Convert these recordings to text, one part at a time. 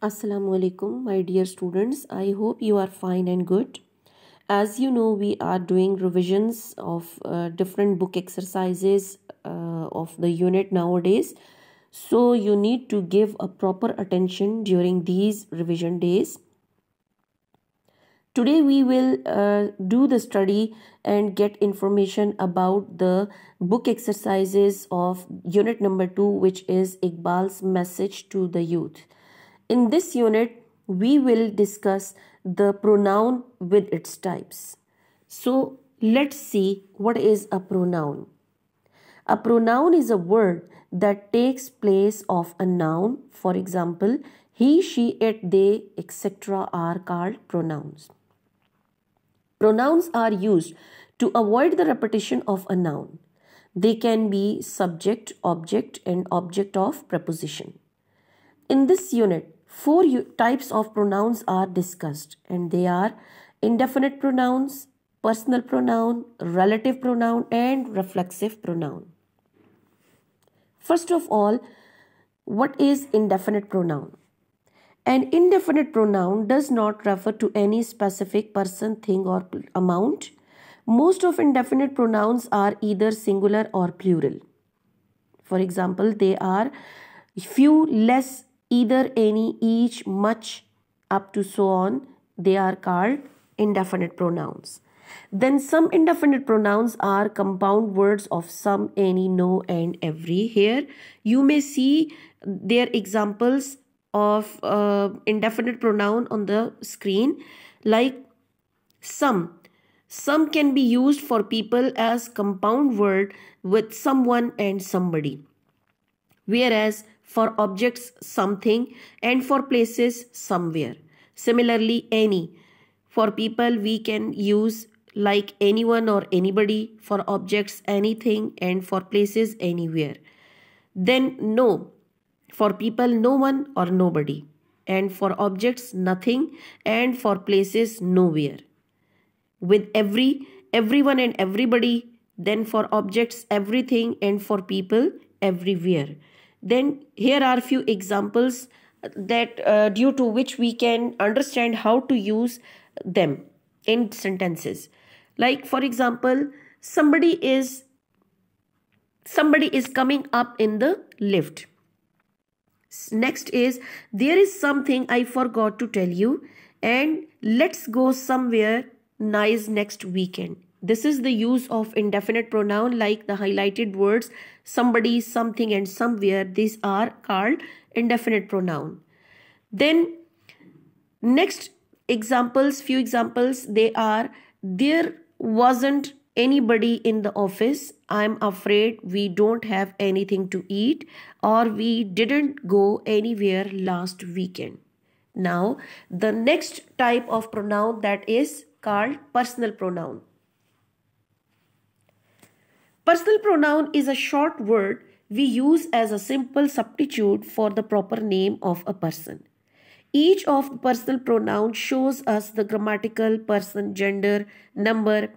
Assalamu alaikum, my dear students. I hope you are fine and good. As you know, we are doing revisions of different book exercises of the unit nowadays. So you need to give a proper attention during these revision days. Today we will do the study and get information about the book exercises of unit number 2, which is Iqbal's message to the youth. In this unit, we will discuss the pronoun with its types. So let's see what is a pronoun. A pronoun is a word that takes place of a noun. For example, he, she, it, they, etc. are called pronouns. Pronouns are used to avoid the repetition of a noun. They can be subject, object, and object of preposition. In this unit, four types of pronouns are discussed, and they are indefinite pronouns, personal pronoun, relative pronoun, and reflexive pronoun. First of all, what is indefinite pronoun? An indefinite pronoun does not refer to any specific person, thing, or amount. Most of indefinite pronouns are either singular or plural. For example, they are few, less, either, any, each, much, up to so on. They are called indefinite pronouns. Then some indefinite pronouns are compound words of some, any, no, and every. Here you may see their examples of indefinite pronoun on the screen, like some. Some can be used for people as compound word with someone and somebody, whereas for objects something, and for places somewhere. Similarly, any. For people we can use like anyone or anybody, for objects anything, and for places anywhere. Then no. For people no one or nobody, and for objects nothing, and for places nowhere. With every, everyone, and everybody. Then for objects everything, and for people everywhere. Then here are few examples that due to which we can understand how to use them in sentences. Like for example, somebody is coming up in the lift. Next is, there is something I forgot to tell you, and let's go somewhere nice next weekend. This is the use of indefinite pronoun, like the highlighted words somebody, something, and somewhere. These are called indefinite pronoun. Then next examples, few examples, they are, there wasn't anybody in the office, I'm afraid we don't have anything to eat, or we didn't go anywhere last weekend. Now the next type of pronoun, that is called personal pronoun. Personal pronoun is a short word we use as a simple substitute for the proper name of a person. Each of the personal pronouns shows us the grammatical person, gender, number.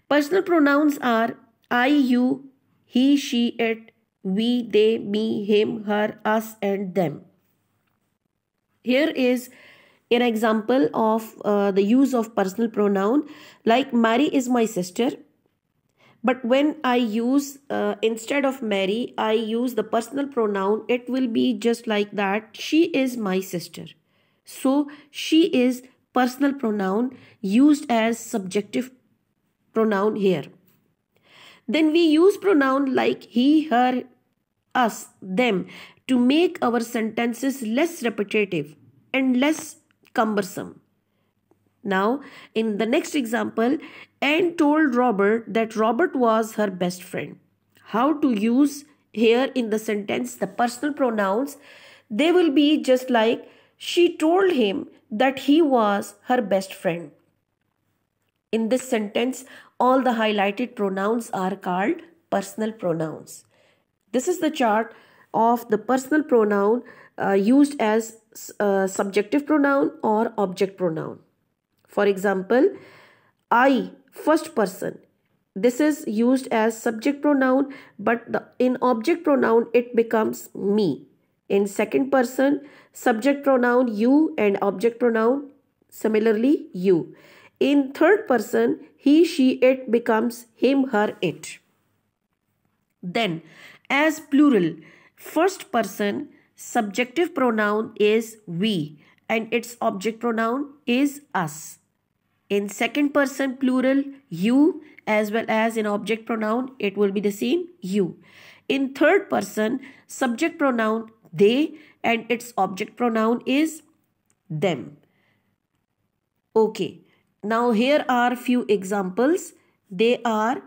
Personal pronouns are I, you, he, she, it, we, they, me, him, her, us, and them. Here is an example of the use of personal pronoun, like Mary is my sister. But when I use, instead of Mary, I use the personal pronoun, it will be just like that, she is my sister. So she is personal pronoun used as subjective pronoun here. Then we use pronoun like he, her, us, them to make our sentences less repetitive and less cumbersome. Now, in the next example, Anne told Robert that Robert was her best friend. How to use here in the sentence the personal pronouns? They will be just like, she told him that he was her best friend. In this sentence, all the highlighted pronouns are called personal pronouns. This is the chart of the personal pronoun used as subjective pronoun or object pronoun. For example, I, first person. This is used as subject pronoun, but in object pronoun it becomes me. In second person, subject pronoun you, and object pronoun similarly you. In third person, he, she, it becomes him, her, it. Then, as plural, first person subjective pronoun is we and its object pronoun is us. In second person plural, you, as well as in object pronoun, it will be the same, you. In third person, subject pronoun they and its object pronoun is them. Okay, now here are few examples. They are,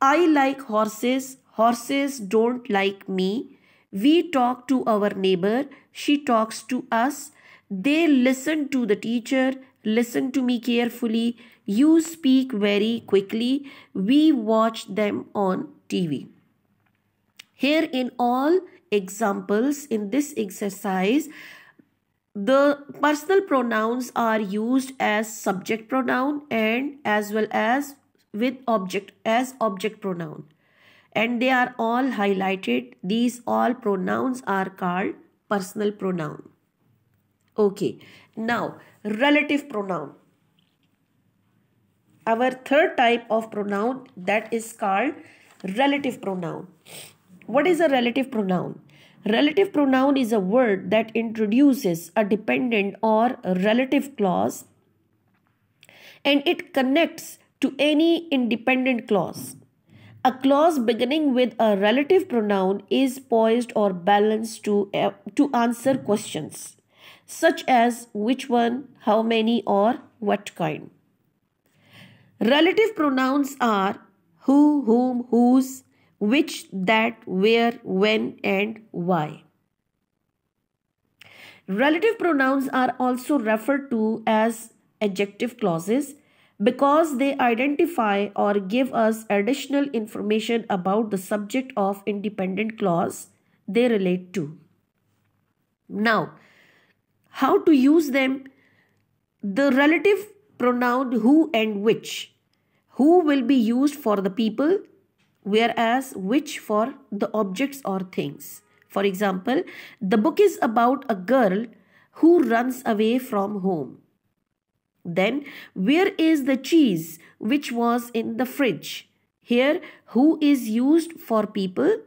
I like horses, horses don't like me. We talk to our neighbor, she talks to us. They listen to the teacher, listen to me carefully. You speak very quickly. We watch them on TV. Here in all examples in this exercise, the personal pronouns are used as subject pronoun and as well as with object as object pronoun, and they are all highlighted. These all pronouns are called personal pronoun. Okay, now relative pronoun, our third type of pronoun, that is called relative pronoun. What is a relative pronoun? Relative pronoun is a word that introduces a dependent or a relative clause and it connects to any independent clause. A clause beginning with a relative pronoun is poised or balanced to answer questions such as which one, how many, or what kind. Relative pronouns are who, whom, whose, which, that, where, when, and why. Relative pronouns are also referred to as adjective clauses because they identify or give us additional information about the subject of independent clause they relate to. Now, how to use them? The relative pronoun who and which. Who will be used for the people, whereas which for the objects or things. For example, the book is about a girl who runs away from home. Then, where is the cheese which was in the fridge? Here, who is used for people,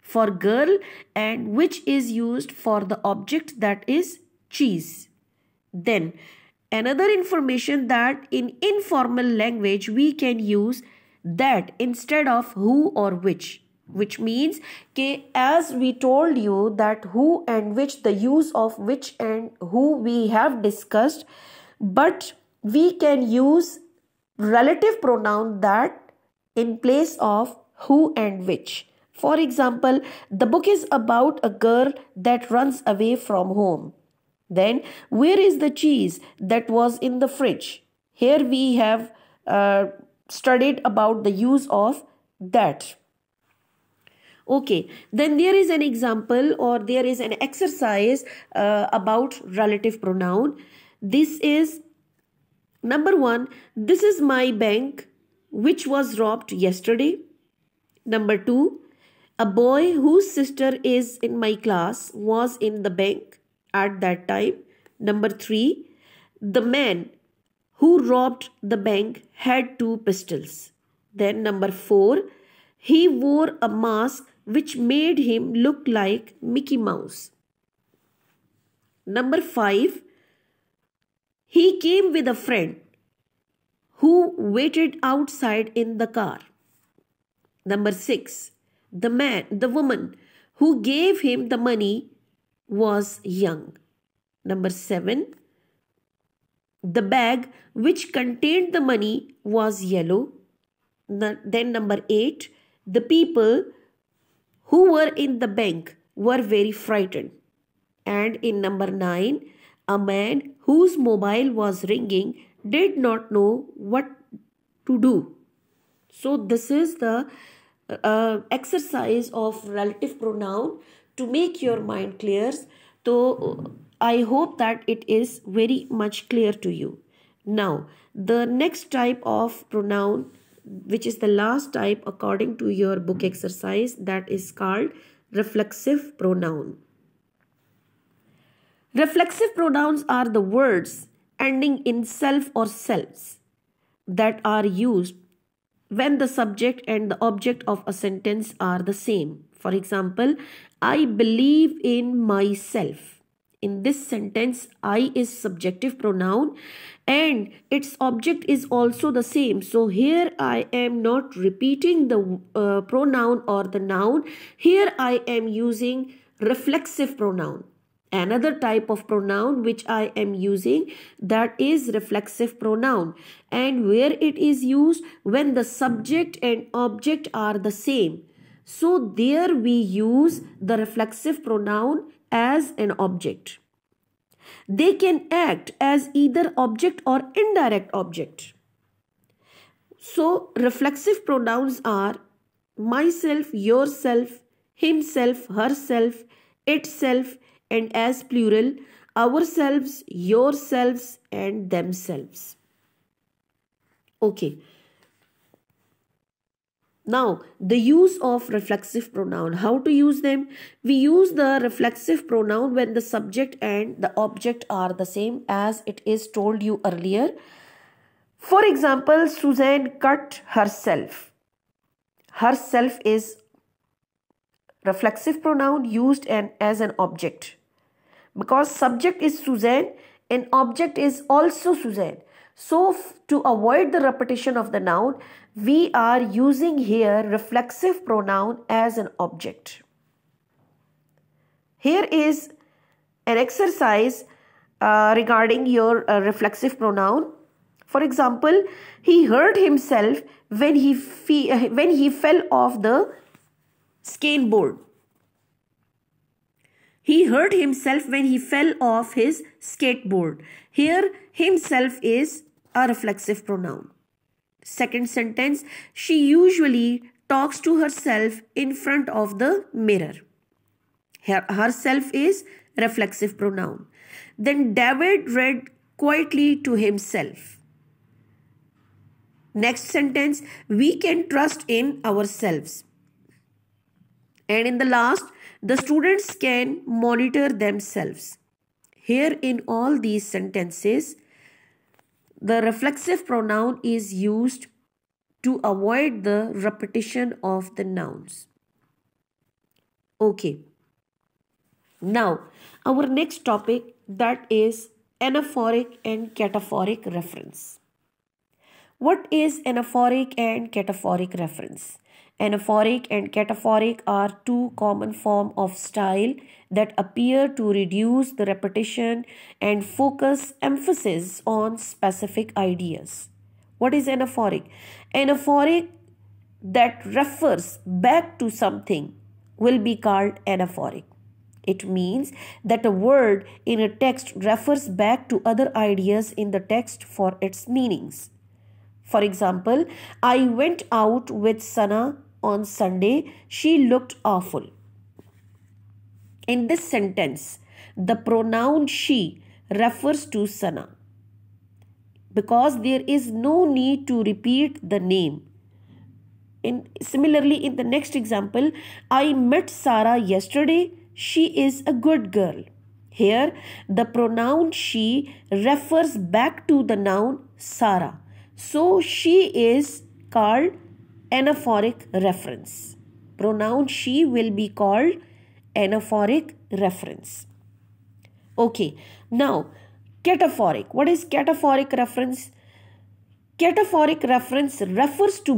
for girl, and which is used for the object, that is cheese. Then, another information that in informal language we can use that instead of who or which means as we told you that who and which, the use of which and who we have discussed, but we can use relative pronoun that in place of who and which. For example, the book is about a girl that runs away from home. Then, where is the cheese that was in the fridge? Here we have studied about the use of that. Okay, then there is an example or there is an exercise about relative pronoun. This is number 1, this is my bank which was robbed yesterday. Number 2, a boy whose sister is in my class was in the bank at that time. Number 3, the man who robbed the bank had 2 pistols. Then number 4, he wore a mask which made him look like Mickey Mouse. Number 5, he came with a friend who waited outside in the car. Number 6, the woman who gave him the money was young. Number 7, the bag which contained the money was yellow. Then number 8, the people who were in the bank were very frightened. And in number 9, a man whose mobile was ringing did not know what to do. So this is the exercise of relative pronoun to make your mind clear. So I hope that it is very much clear to you. Now, the next type of pronoun, which is the last type according to your book exercise, that is called reflexive pronoun. Reflexive pronouns are the words ending in self or selves that are used when the subject and the object of a sentence are the same. For example, I believe in myself. In this sentence, I is subjective pronoun and its object is also the same. So here I am not repeating the pronoun or the noun. Here I am using reflexive pronoun. Another type of pronoun which I am using, that is reflexive pronoun, and where it is used when the subject and object are the same. So there we use the reflexive pronoun as an object. They can act as either object or indirect object. So reflexive pronouns are myself, yourself, himself, herself, itself, and as plural, ourselves, yourselves, and themselves. Okay. Now, the use of reflexive pronoun. How to use them? We use the reflexive pronoun when the subject and the object are the same, as it is told you earlier. For example, Suzanne cut herself. Herself is reflexive pronoun used as an object. Because subject is Suzanne and object is also Suzanne. So to avoid the repetition of the noun, we are using here reflexive pronoun as an object. Here is an exercise regarding your reflexive pronoun. For example, he hurt himself when he fell off the skateboard. He hurt himself when he fell off his skateboard. Here, himself is a reflexive pronoun. Second sentence, she usually talks to herself in front of the mirror. Herself is reflexive pronoun. Then David read quietly to himself. Next sentence, we can trust in ourselves. And in the last, the students can monitor themselves. Here in all these sentences, the reflexive pronoun is used to avoid the repetition of the nouns. Okay. Now, our next topic, that is anaphoric and cataphoric reference. What is anaphoric and cataphoric reference? Anaphoric and cataphoric are two common forms of style that appear to reduce the repetition and focus emphasis on specific ideas. What is anaphoric? Anaphoric that refers back to something will be called anaphoric. It means that a word in a text refers back to other ideas in the text for its meanings. For example, I went out with Sana on Sunday. She looked awful. In this sentence, the pronoun she refers to Sana because there is no need to repeat the name. Similarly, in the next example, I met Sarah yesterday. She is a good girl. Here, the pronoun she refers back to the noun Sarah. So, she is called anaphoric reference. Pronoun she will be called anaphoric reference. Okay, now cataphoric. What is cataphoric reference? Cataphoric reference refers to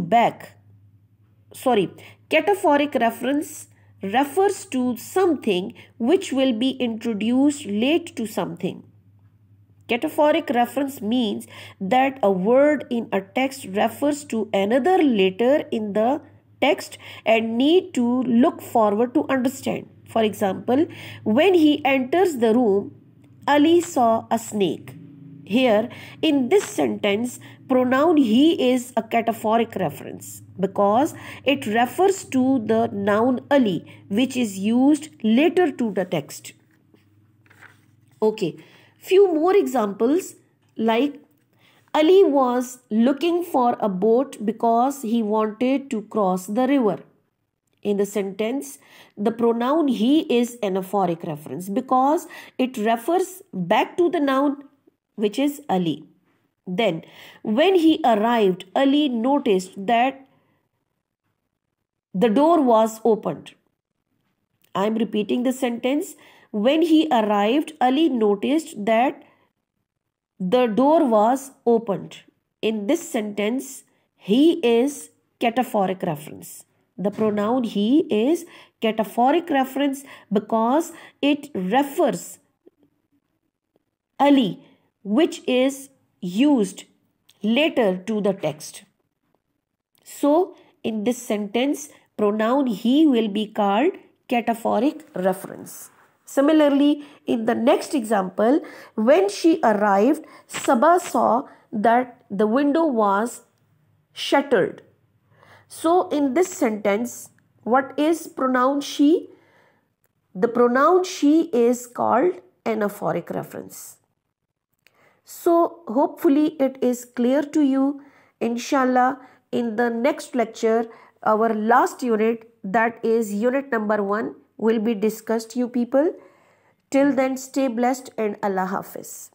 cataphoric reference refers to something which will be introduced late to something. Cataphoric reference means that a word in a text refers to another later in the text and need to look forward to understand. For example, when he enters the room, Ali saw a snake. Here, in this sentence, pronoun he is a cataphoric reference because it refers to the noun Ali, which is used later to the text. Okay, few more examples like Ali was looking for a boat because he wanted to cross the river. in the sentence, the pronoun he is anaphoric reference because it refers back to the noun which is Ali. Then, when he arrived, Ali noticed that the door was opened. I am repeating the sentence. When he arrived, Ali noticed that the door was opened. In this sentence, he is cataphoric reference. The pronoun he is cataphoric reference because it refers Ali, which is used later to the text. So, in this sentence, pronoun he will be called cataphoric reference. Similarly, in the next example, when she arrived, Sabah saw that the window was shuttered. So, in this sentence, what is pronoun she? The pronoun she is called anaphoric reference. So, hopefully it is clear to you. Inshallah, in the next lecture, our last unit, that is unit number 1, will be discussed, you people. Till then, stay blessed and Allah Hafiz.